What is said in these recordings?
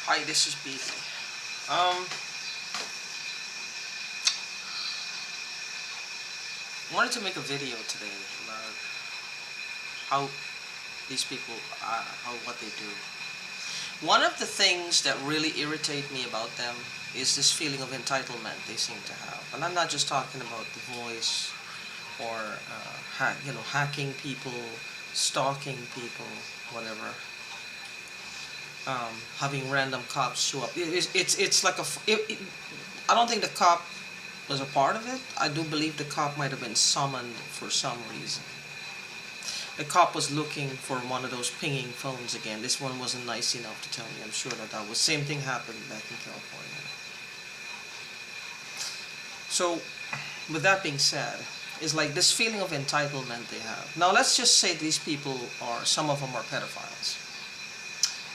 Hi, this is Beasley. Wanted to make a video today about how these people, what they do. One of the things that really irritate me about them is this feeling of entitlement they seem to have, and I'm not just talking about the voice or hacking people, stalking people, whatever. Having random cops show up. It's like I don't think the cop was a part of it. I do believe the cop might have been summoned for some reason. The cop was looking for one of those pinging phones again. This one wasn't nice enough to tell me. I'm sure that was same thing happened back in California. So, with that being said, it's like this feeling of entitlement they have. Now, let's just say these people some of them are pedophiles.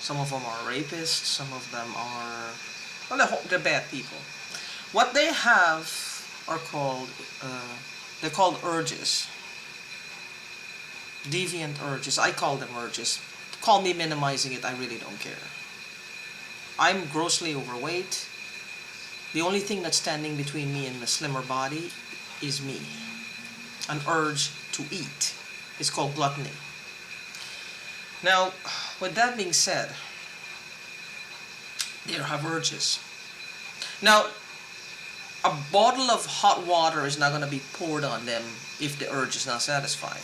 Some of them are rapists. Some of them are, well, they're bad people. What they have are they're called urges. Deviant urges. I call them urges. Call me minimizing it, I really don't care. I'm grossly overweight. The only thing that's standing between me and a slimmer body is me. An urge to eat. It's called gluttony. Now, with that being said, they have urges. Now, a bottle of hot water is not going to be poured on them if the urge is not satisfied.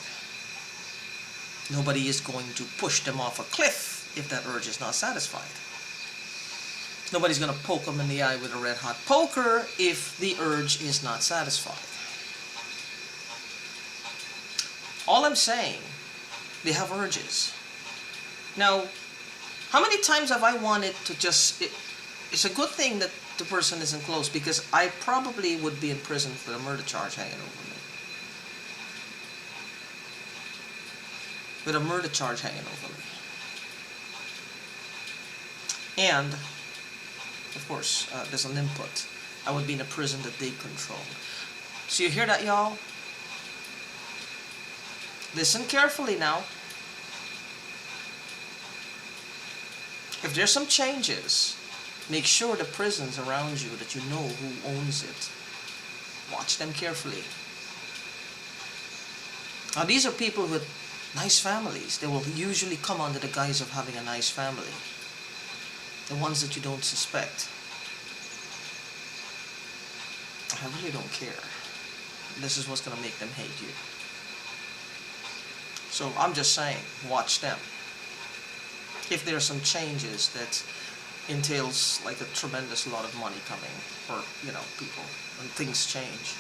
Nobody is going to push them off a cliff if that urge is not satisfied. Nobody's going to poke them in the eye with a red hot poker if the urge is not satisfied. All I'm saying, they have urges. Now, how many times have I wanted to just... It's a good thing that the person isn't close, because I probably would be in prison for a murder charge hanging over me. With a murder charge hanging over me. And, of course, there's an input. I would be in a prison that they control. So you hear that, y'all? Listen carefully now. If there's some changes, make sure the prisons around you that you know who owns it. Watch them carefully. Now, these are people with nice families. They will usually come under the guise of having a nice family. The ones that you don't suspect. I really don't care. This is what's going to make them hate you. So I'm just saying, watch them. If there are some changes that entails like a tremendous lot of money coming for, people, and things change.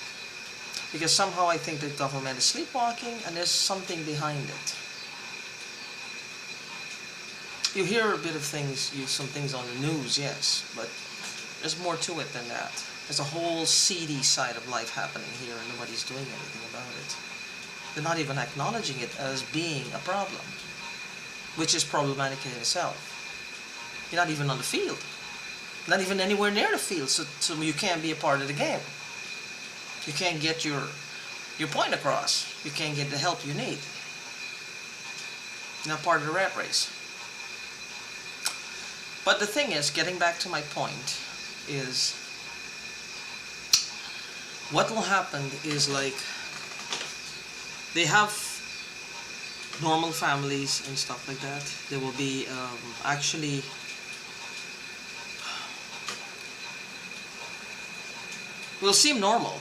Because somehow I think the government is sleepwalking and there's something behind it. You hear a bit of things, some things on the news, yes, but there's more to it than that. There's a whole seedy side of life happening here and nobody's doing anything about it. They're not even acknowledging it as being a problem, which is problematic in itself. You're not even on the field. Not even anywhere near the field, so you can't be a part of the game. You can't get your point across. You can't get the help you need. You're not part of the rat race. But the thing is, getting back to my point, is what will happen is, like, they have normal families and stuff like that. They will be actually will seem normal,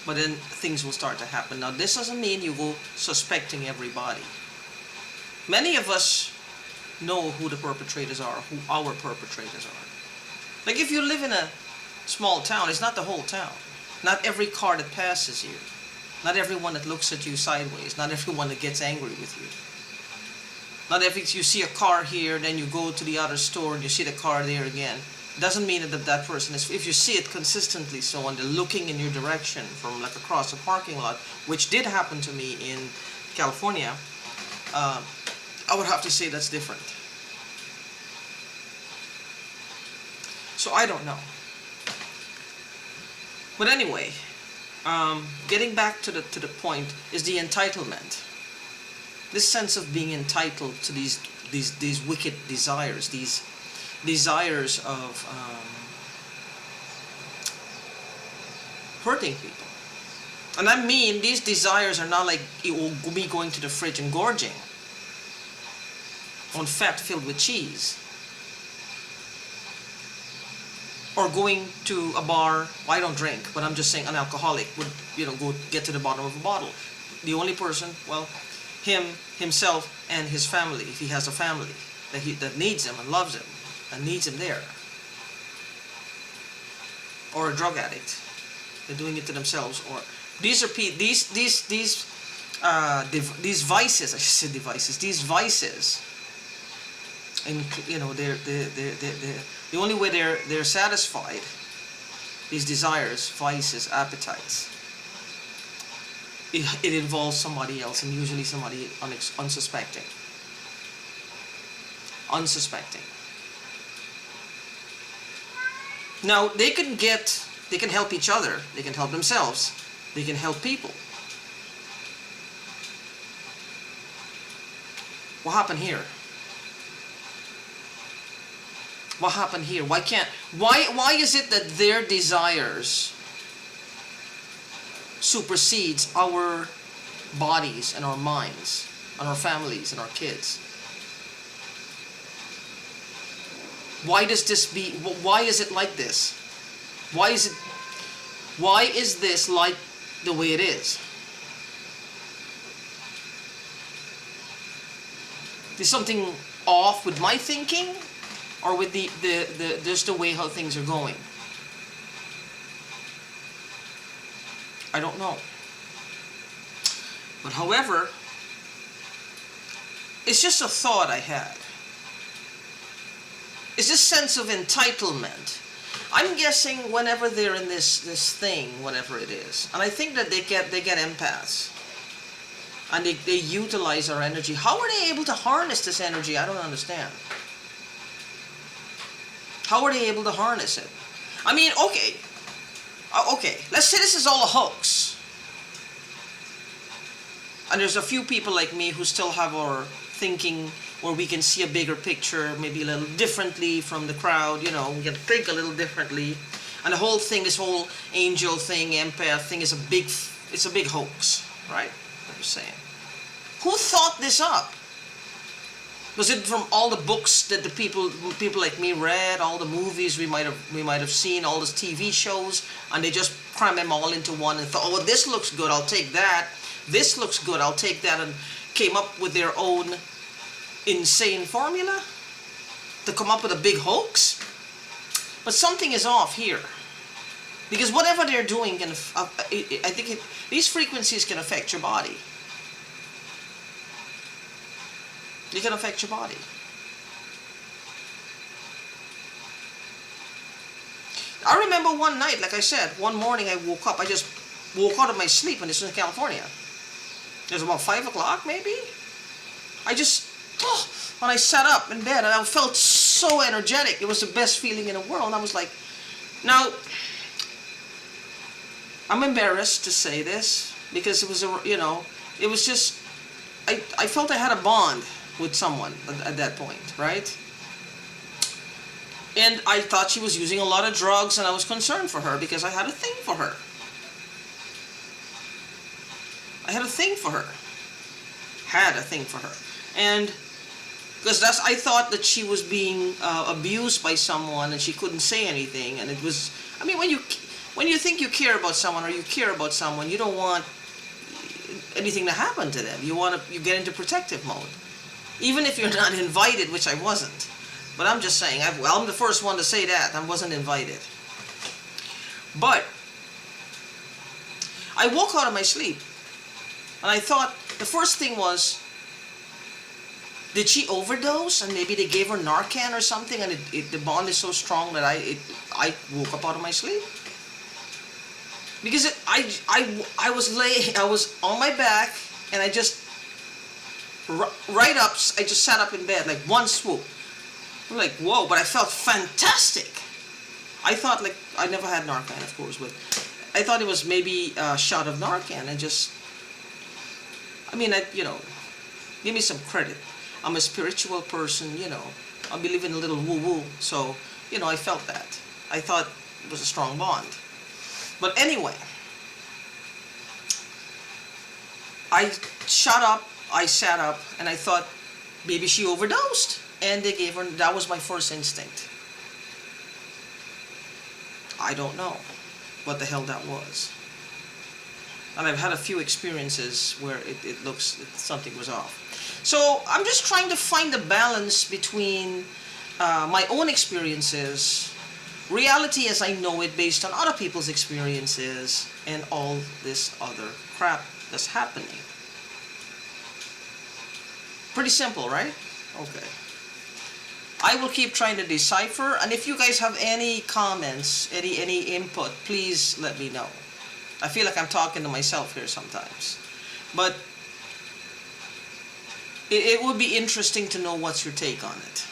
but then things will start to happen. Now, this doesn't mean you go suspecting everybody. Many of us know who the perpetrators are, who our perpetrators are. Like, if you live in a small town, it's not the whole town. Not every car that passes you. Not everyone that looks at you sideways. Not everyone that gets angry with you. Not if you see a car here, then you go to the other store and you see the car there again. Doesn't mean that person is... If you see it consistently so and they're looking in your direction from like across a parking lot, which did happen to me in California, I would have to say that's different. So I don't know. But anyway, getting back to the point is the entitlement. This sense of being entitled to these wicked desires, these desires of hurting people. And I mean, these desires are not like me going to the fridge and gorging on fat filled with cheese, or going to a bar. Well, I don't drink, but I'm just saying an alcoholic would, go get to the bottom of a bottle. The only person, well, himself, and his family, if he has a family that needs him and loves him and needs him there. Or a drug addict, they're doing it to themselves. Or these vices. I should say devices. These vices, and they're the only way they're satisfied. These desires, vices, appetites. It involves somebody else, and usually somebody unsuspecting. Now they can help each other, they can help themselves, they can help people. What happened here? What happened here? Why is it that their desires supersedes our bodies and our minds and our families and our kids? Why is it like this? Why is this like the way it is? Is something off with my thinking, or with the just the way how things are going? I don't know. But however, it's just a thought I had. It's this sense of entitlement. I'm guessing whenever they're in this thing, whatever it is, and I think that they get empaths, and they utilize our energy. How are they able to harness this energy? I don't understand. How are they able to harness it? I mean, okay, let's say this is all a hoax, and there's a few people like me who still have our thinking where we can see a bigger picture, maybe a little differently from the crowd. We can think a little differently, and the whole thing, this whole angel thing, empath thing, is a big hoax, right? I'm just saying. Who thought this up? Was it from all the books that the people like me read, all the movies we might have seen, all those TV shows, and they just cram them all into one and thought, oh, well, this looks good, I'll take that. This looks good, I'll take that, and came up with their own insane formula to come up with a big hoax? But something is off here, because whatever they're doing can, I think these frequencies can affect your body. They can affect your body. I remember one night, like I said, one morning I woke up. I just woke out of my sleep, and this was in California. It was about 5 o'clock, maybe. When I sat up in bed, and I felt so energetic. It was the best feeling in the world. And I was like, now, I'm embarrassed to say this, because it was it was just, I felt I had a bond with someone at that point, right? And I thought she was using a lot of drugs, and I was concerned for her because I had a thing for her. And because I thought that she was being abused by someone, and she couldn't say anything. And it was, I mean, when you think you care about someone, or you care about someone, you don't want anything to happen to them. You get into protective mode. Even if you're not invited, which I wasn't. But I'm just saying, I'm the first one to say that. I wasn't invited. But I woke out of my sleep, and I thought, the first thing was, did she overdose? And maybe they gave her Narcan or something, and the bond is so strong that I woke up out of my sleep. Because I was on my back, and I just, right up, I just sat up in bed, like one swoop. I'm like, whoa, but I felt fantastic. I thought, like, I never had Narcan, of course, but I thought it was maybe a shot of Narcan. Give me some credit. I'm a spiritual person, I believe in a little woo-woo, so, I felt that. I thought it was a strong bond. But anyway, I sat up, and I thought, maybe she overdosed. And they gave her, that was my first instinct. I don't know what the hell that was. And I've had a few experiences where it looks something was off. So I'm just trying to find the balance between my own experiences, reality as I know it based on other people's experiences, and all this other crap that's happening. Pretty simple, right? Okay. I will keep trying to decipher, and if you guys have any comments, any input, please let me know. I feel like I'm talking to myself here sometimes. But it would be interesting to know what's your take on it.